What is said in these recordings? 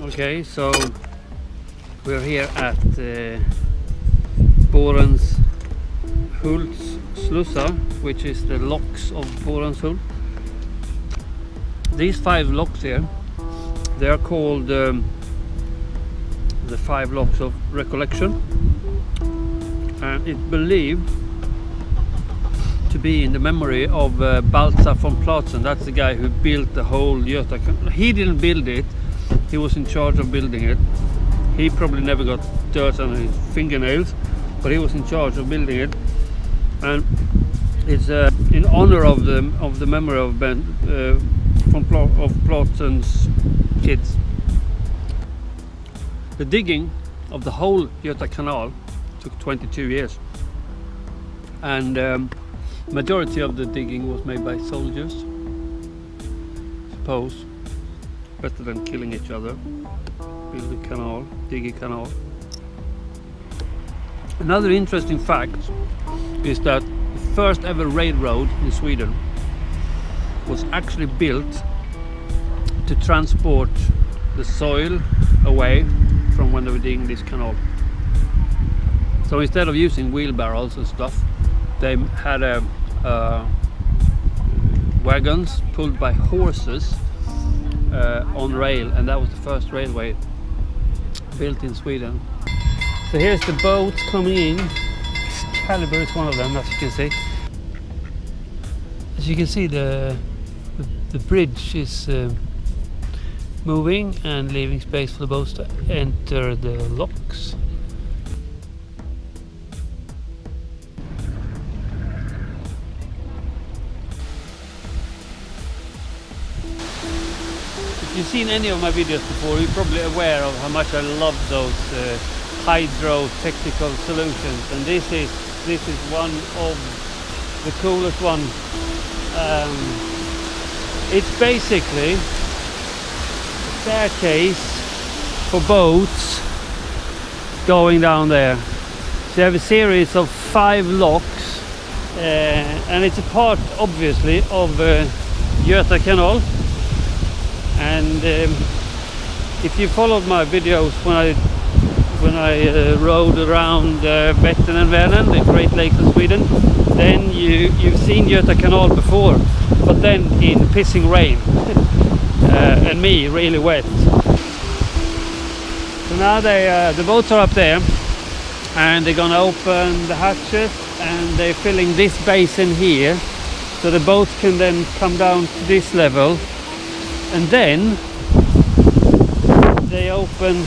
Okay, so we're here at Borens Hults Slussa, which is the locks of Borenshult. These 5 locks here, they are called the 5 locks of recollection, and it's believed to be in the memory of Baltzar von Platzen. That's the guy who built the whole Göta Canal. He didn't build it. He was in charge of building it. He probably never got dirt on his fingernails, but he was in charge of building it. And it's in honor of the memory of Platzen's kids. The digging of the whole Göta Canal took 22 years, and majority of the digging was made by soldiers. Suppose. Better than killing each other. Build a canal, dig a canal. Another interesting fact is that the first ever railroad in Sweden was actually built to transport the soil away from when they were digging this canal. So instead of using wheelbarrows and stuff, they had wagons pulled by horses on rail, and that was the first railway built in Sweden. So here's the boats coming in. Excalibur is one of them, as you can see. As you can see, the bridge is moving and leaving space for the boats to enter the locks. If you've seen any of my videos before, you're probably aware of how much I love those hydro technical solutions, and this is one of the coolest one. It's basically a staircase for boats going down there. So you have a series of 5 locks, and it's a part, obviously, of Göta Canal. And if you followed my videos when I rode around Vättern and Vänern, the Great Lakes of Sweden, then you've seen Göta Canal before, but then in pissing rain and me really wet. So now the boats are up there, and they're gonna open the hatches, and they're filling this basin here, so the boats can then come down to this level. And then they open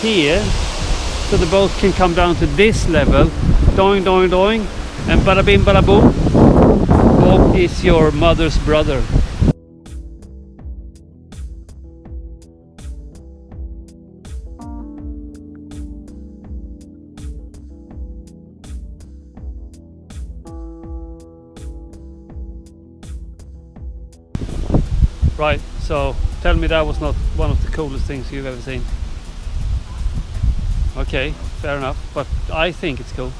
here, so the boat can come down to this level. Doing, doing, doing, and bada bim, bada boom. Bob is your mother's brother. Right, so tell me that was not one of the coolest things you've ever seen. Okay, fair enough, but I think it's cool.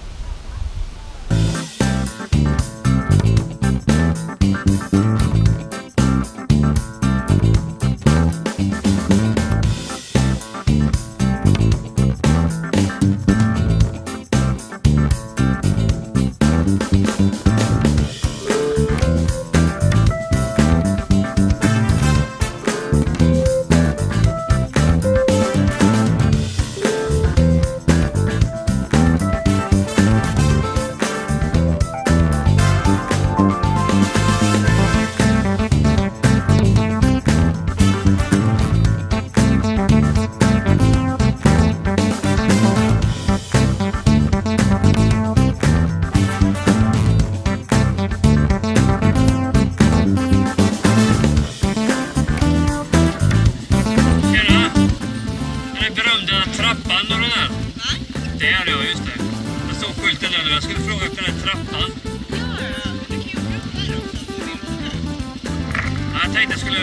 där, ja just det. Det står skylten där nu. Jag skulle fråga efter den trappan. Du kan ju åka upp där också. Ja, jag tänkte jag skulle...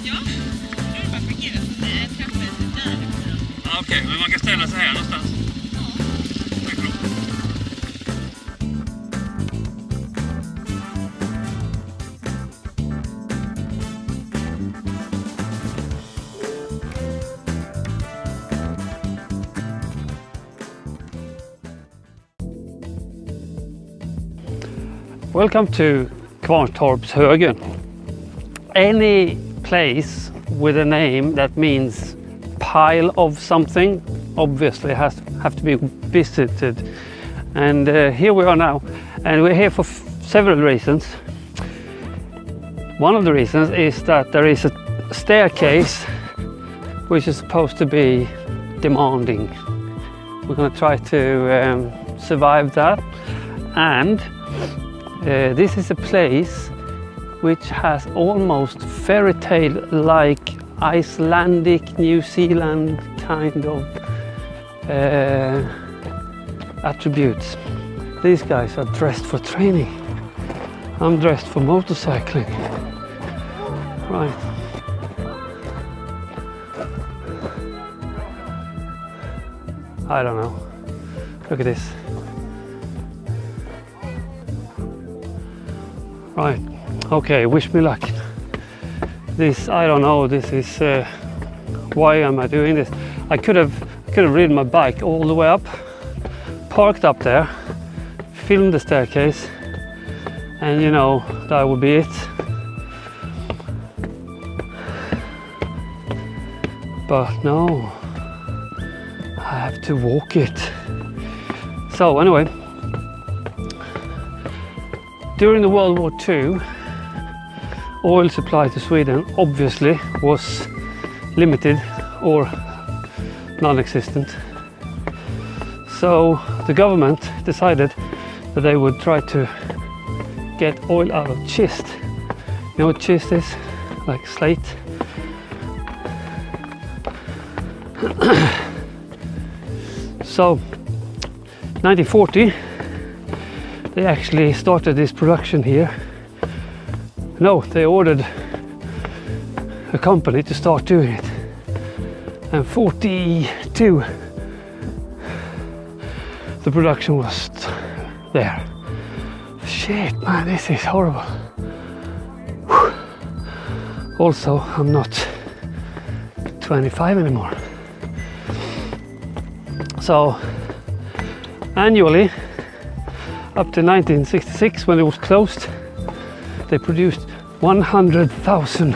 Ja, då är det bara att parkera så det är trappor där. Ja, okej, men man kan ställa sig här någonstans. Tack bra. Welcome to Kvarntorpshögen. Any place with a name that means pile of something obviously have to be visited. And here we are now, and we're here for several reasons. One of the reasons is that there is a staircase which is supposed to be demanding. We're going to try to survive that, and this is a place which has almost fairy tale like Icelandic, New Zealand kind of attributes. These guys are dressed for training. I'm dressed for motorcycling. Right. I don't know. Look at this. Right, okay, wish me luck. This, I don't know, this is, why am I doing this? I could have ridden my bike all the way up, parked up there, filmed the staircase, and you know, that would be it. But no, I have to walk it. So anyway, during the World War II, oil supply to Sweden obviously was limited or non-existent. So the government decided that they would try to get oil out of schist. You know what schist is? Like slate. So 1940 they actually started this production here. No, they ordered a company to start doing it. And 42 the production was there. Shit man, this is horrible. Whew. Also, I'm not 25 anymore. So annually up to 1966, when it was closed, they produced 100,000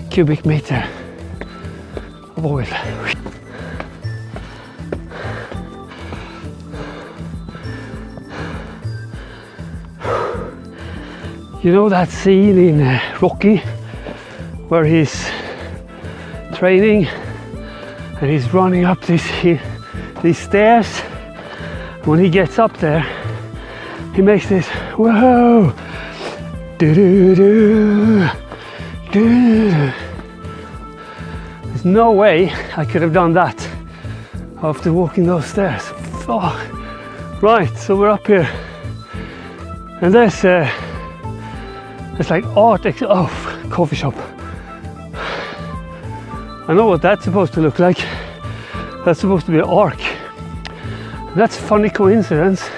cubic meter of oil. You know that scene in Rocky where he's training and he's running up these stairs? When he gets up there, he makes this whoa, do do do do. There's no way I could have done that after walking those stairs. Oh. Right, so we're up here, and there's like art coffee shop. I know what that's supposed to look like. That's supposed to be an ark. That's a funny coincidence,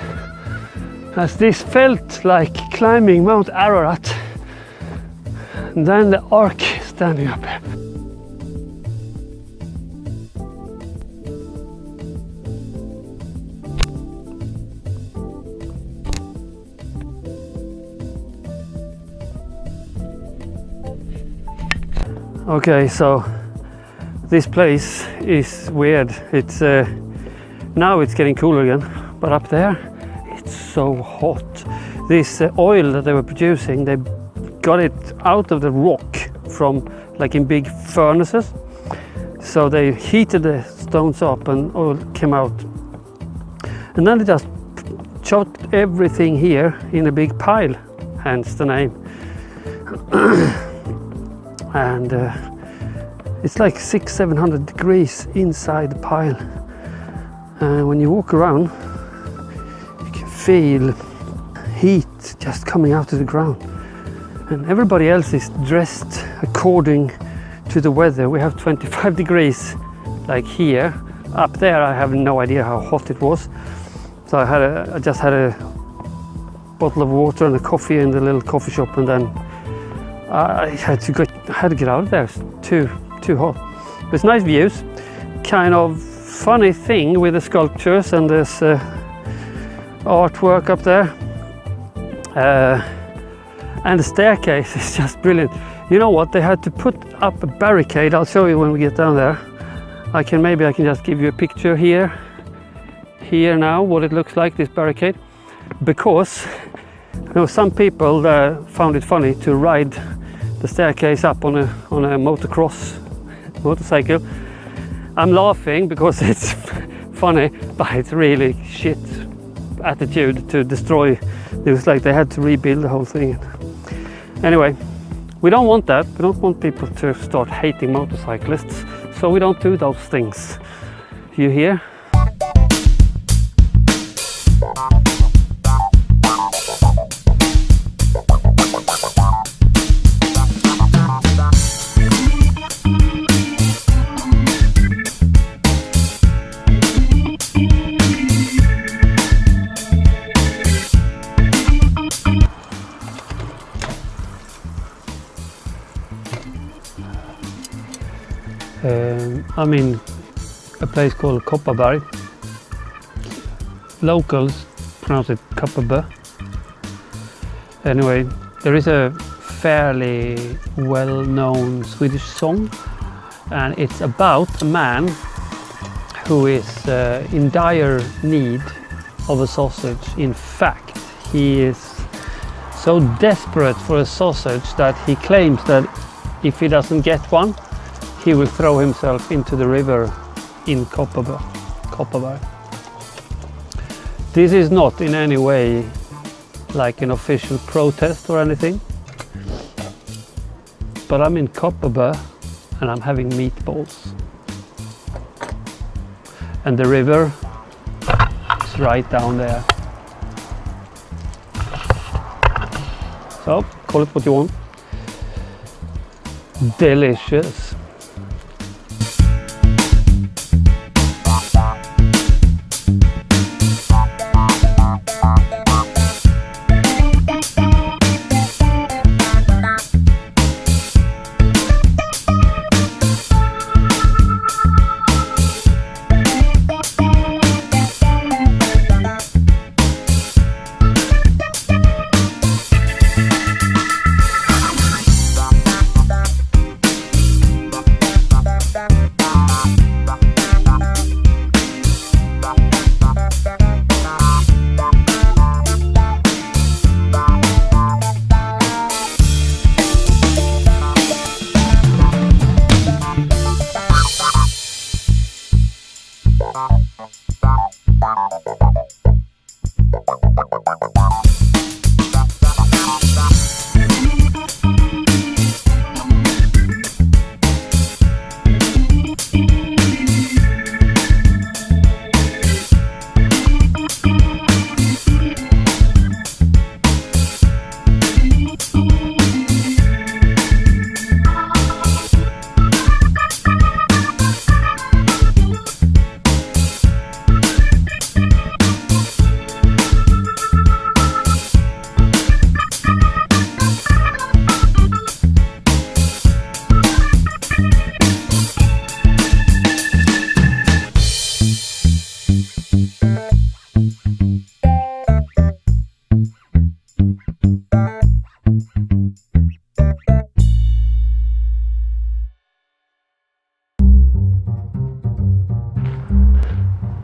as this felt like climbing Mount Ararat, and then the ark standing up here. Okay, so this place is weird. It's now it's getting cooler again, but up there it's so hot. This oil that they were producing, they got it out of the rock from like in big furnaces. So they heated the stones up and oil came out. And then they just chopped everything here in a big pile, hence the name. And it's like 600-700 degrees inside the pile. And when you walk around, you can feel heat just coming out of the ground. And everybody else is dressed according to the weather. We have 25 degrees like here. Up there I have no idea how hot it was. So I just had a bottle of water and a coffee in the little coffee shop, and then I had to get out of there. It's too hot. But it's nice views. Kind of funny thing with the sculptures and this artwork up there. And the staircase is just brilliant. You know what? They had to put up a barricade. I'll show you when we get down there. Maybe I can just give you a picture here now, what it looks like, this barricade. Because you know, some people found it funny to ride the staircase up on a motorcycle. I'm laughing because it's funny, but it's really shit attitude to destroy. It was like they had to rebuild the whole thing. Anyway, we don't want that. We don't want people to start hating motorcyclists, so we don't do those things. You hear? I'm in a place called Kopparberg. Locals pronounce it Kopparberg. Anyway, there is a fairly well-known Swedish song, and it's about a man who is in dire need of a sausage. In fact, he is so desperate for a sausage that he claims that if he doesn't get one, he will throw himself into the river in Kopparberg. This is not in any way like an official protest or anything, but I'm in Kopparberg and I'm having meatballs. And the river is right down there. So, call it what you want. Delicious.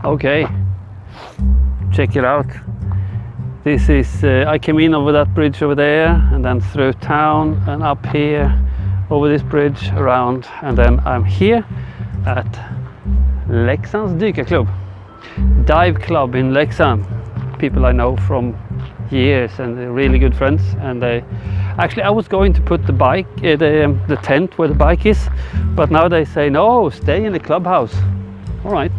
Okay, check it out. This is, I came in over that bridge over there and then through town and up here over this bridge around, and then I'm here at Leksands Dykarklubb, dive club in Leksand. People I know from years and they're really good friends. And actually I was going to put the bike, the tent where the bike is, but now they say no, stay in the clubhouse. All right.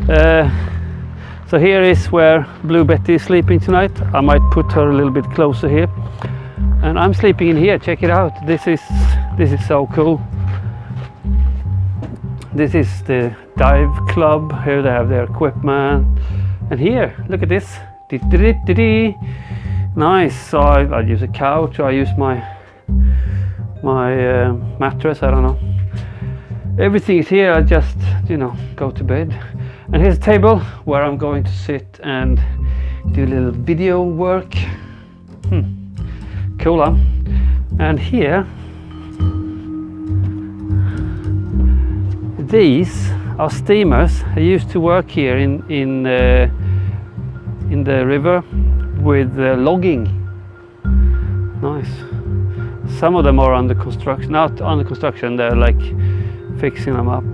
So here is where Blue Betty is sleeping tonight. I might put her a little bit closer here. And I'm sleeping in here. Check it out. This is so cool. This is the dive club. Here they have their equipment. And here, look at this. Nice. So I use a couch. I use my mattress. I don't know. Everything is here. I just, go to bed. And here's a table where I'm going to sit and do a little video work. Cool, huh? And here, these are steamers. I used to work here in the river with logging. Nice. Some of them are under construction. Not under construction. They're like fixing them up.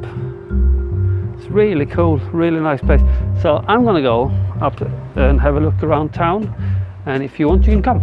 It's really cool. Really nice place. So I'm gonna go up and have a look around town. And if you want, you can come.